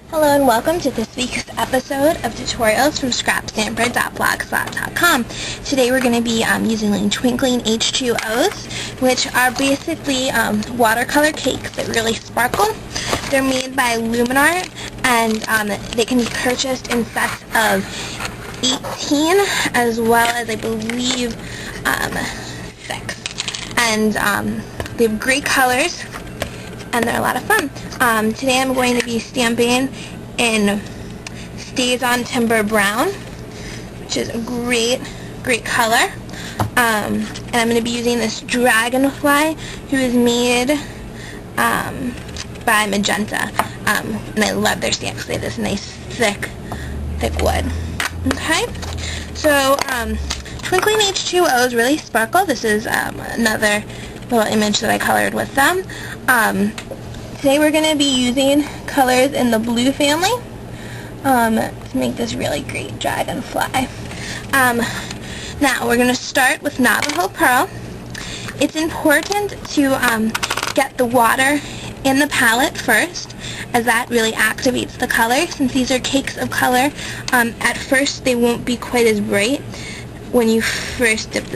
Hello and welcome to this week's episode of tutorials from scrapstamper.blogspot.com. Today we're going to be using Twinkling H20s, which are basically watercolor cakes that really sparkle. They're made by Luminart, and they can be purchased in sets of 18 as well as I believe 6. And they have great colors and they're a lot of fun. Today I'm going to be stamping in Stays on Timber Brown, which is a great color. And I'm going to be using this dragonfly who is made by Magenta. And I love their stamps. They have this nice thick wood. Okay, so Twinkling H20s really sparkle. This is another little image that I colored with them. Today we're going to be using colors in the blue family to make this really great dragonfly. Now we're going to start with Navajo Pearl. It's important to get the water in the palette first, as that really activates the color. Since these are cakes of color, at first they won't be quite as bright when you first dip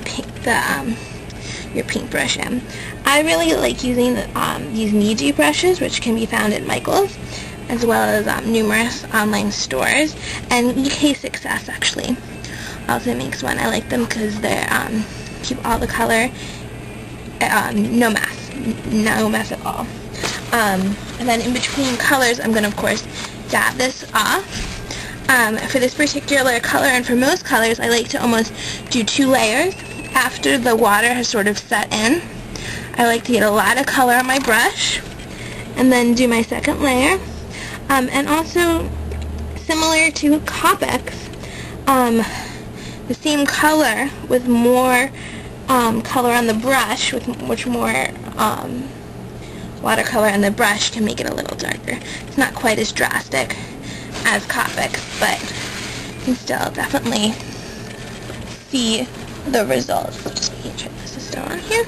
your paintbrush in. I really like using these Niji brushes, which can be found at Michael's, as well as numerous online stores, and EK Success actually also makes one. I like them because they keep all the color, no mess at all. And then in between colors, I'm going to, of course, dab this off. For this particular color, and for most colors, I like to almost do 2 layers. After the water has sort of set in, I like to get a lot of color on my brush and then do my second layer. And also, similar to Copics, the same color with more color on the brush, with much more watercolor on the brush, can make it a little darker. It's not quite as drastic as Copics, but you can still definitely see the results. Just making sure this is still on here.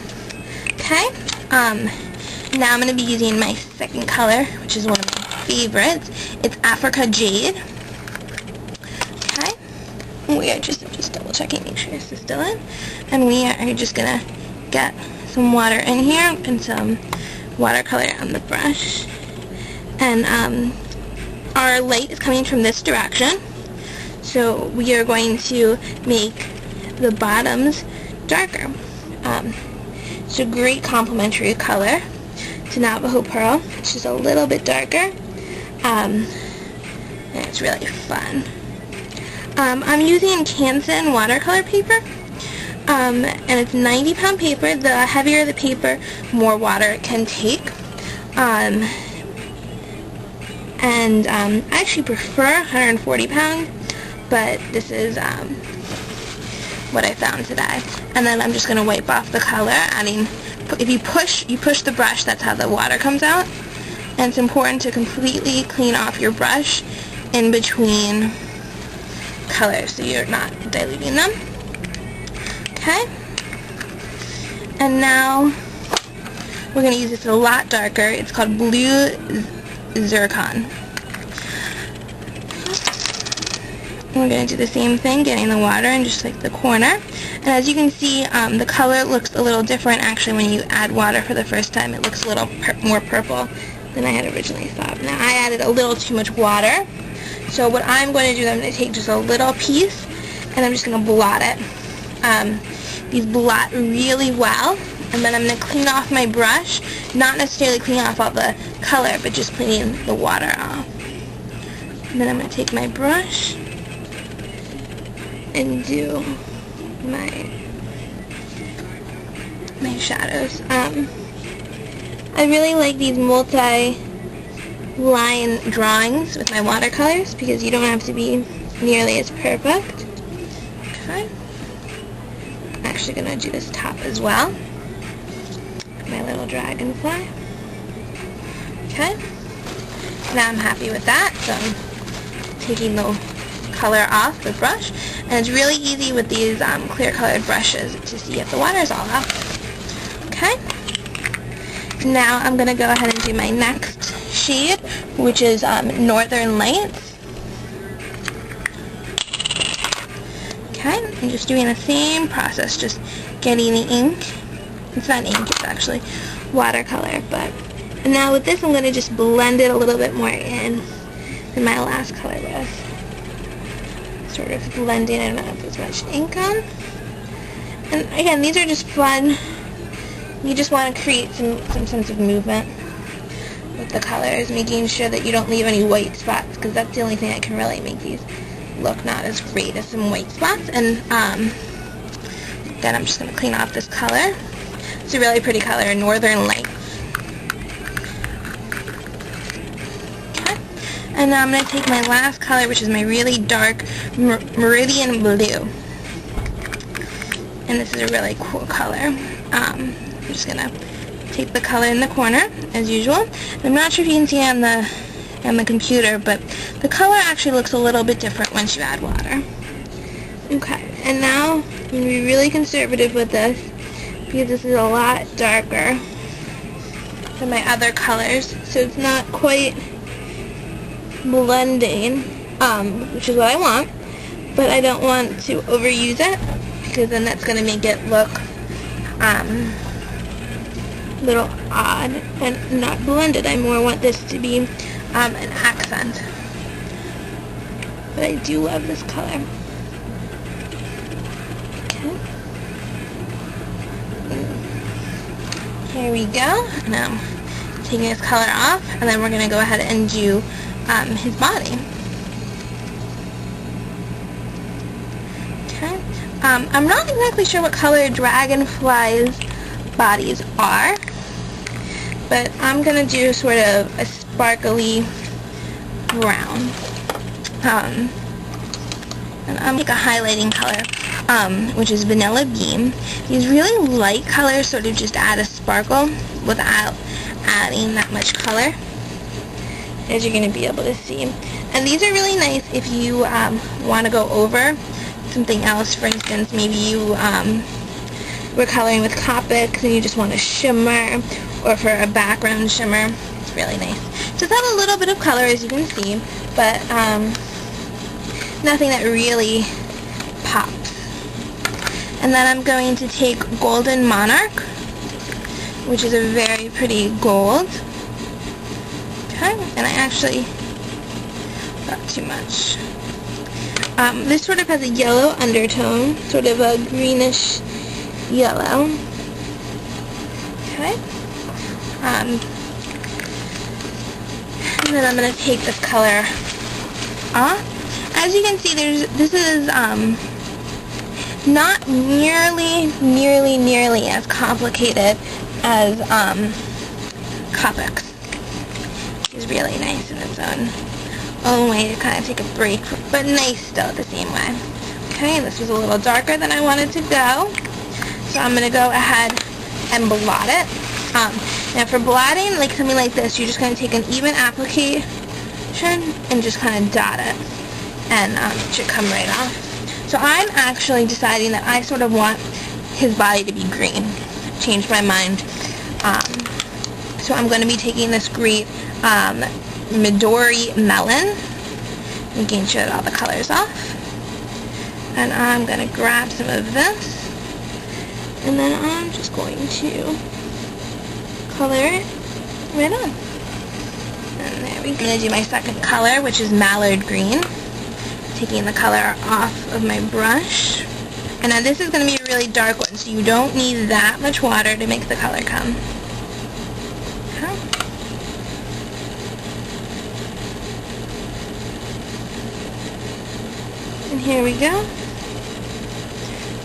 Okay. Now I'm going to be using my second color, which is one of my favorites. It's Africa Jade. Okay. We are just double checking, make sure this is still in. And we are just going to get some water in here and some watercolor on the brush. And our light is coming from this direction. So we are going to make the bottoms darker. It's a great complementary color to Navajo Pearl, which is a little bit darker, and it's really fun. I'm using Canson watercolor paper, and it's 90-pound paper. The heavier the paper, more water it can take. And I actually prefer 140 pound, but this is what I found today. And then I'm just going to wipe off the color, adding, if you push the brush, that's how the water comes out. And it's important to completely clean off your brush in between colors so you're not diluting them. Okay? And now we're going to use this a lot darker. It's called Blue Zircon. We're going to do the same thing, getting the water in just like the corner. And as you can see, the color looks a little different actually when you add water for the first time. It looks a little more purple than I had originally thought. Now I added a little too much water. So what I'm going to do, I'm going to take just a little piece and I'm just going to blot it. These blot really well. And then I'm going to clean off my brush. Not necessarily clean off all the color, but just cleaning the water off. And then I'm going to take my brush and do my shadows. I really like these multi-line drawings with my watercolors because you don't have to be nearly as perfect. Okay. I'm actually going to do this top as well. My little dragonfly. Okay. Now I'm happy with that, so I'm taking the color off the brush, and it's really easy with these clear colored brushes to see if the water is all off. Okay, now I'm going to go ahead and do my next shade, which is Northern Lights. Okay, I'm just doing the same process, just getting the ink. It's not ink, it's actually watercolor, but now with this I'm going to just blend it a little bit more in than my last color was. Sort of blending it, not as much ink on. And again, these are just fun. You just want to create some sense of movement with the colors, making sure that you don't leave any white spots, because that's the only thing that can really make these look not as great as some white spots. And then I'm just going to clean off this color. It's a really pretty color, Northern Lights. Okay. And now I'm going to take my last color, which is my really dark Meridian Blue. And this is a really cool color. I'm just going to take the color in the corner, as usual. And I'm not sure if you can see on the computer, but the color actually looks a little bit different once you add water. Okay, and now I'm going to be really conservative with this, because this is a lot darker than my other colors, so it's not quite blending, which is what I want, but I don't want to overuse it, because then that's going to make it look a little odd and not blended. I more want this to be an accent, but I do love this color. Okay. Here we go. Now, taking this color off, and then we're going to go ahead and do his body. Okay. I'm not exactly sure what color dragonflies' bodies are, but I'm going to do sort of a sparkly brown. And I'm going to take a highlighting color, which is Vanilla Bean. These really light colors sort of just add a sparkle without adding that much color, as you're going to be able to see. And these are really nice if you want to go over something else. For instance, maybe you were coloring with Copics and you just want a shimmer, or for a background shimmer. It's really nice. Just have a little bit of color, as you can see, but nothing that really pops. And then I'm going to take Golden Monarch, which is a very pretty gold. Okay, and I actually got too much. This sort of has a yellow undertone, sort of a greenish yellow. Okay. And then I'm going to take this color off. As you can see, this is not nearly as complicated as Copics. It's really nice in its own way to kind of take a break, but nice still at the same way. Okay, this was a little darker than I wanted to go, so I'm going to go ahead and blot it. Now for blotting, like something like this, you're just going to take an even application and just kind of dot it, and it should come right off. So I'm actually deciding that I sort of want his body to be green. Changed my mind. So I'm going to be taking this great Midori Melon, making sure that all the color's off. And I'm going to grab some of this, and then I'm just going to color it right on. And there we go. I'm going to do my second color, which is Mallard Green. Taking the color off of my brush. And now this is going to be a really dark one, so you don't need that much water to make the color come. Okay. And here we go.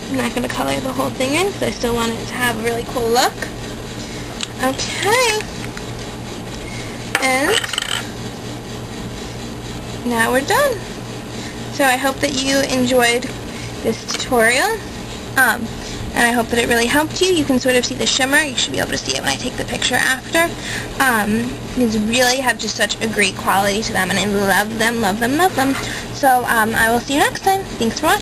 I'm not going to color the whole thing in, because I still want it to have a really cool look. Okay. And now we're done. So I hope that you enjoyed this tutorial, and I hope that it really helped you. You can sort of see the shimmer. You should be able to see it when I take the picture after. These really have just such a great quality to them, and I love them, love them, love them. So I will see you next time. Thanks for watching.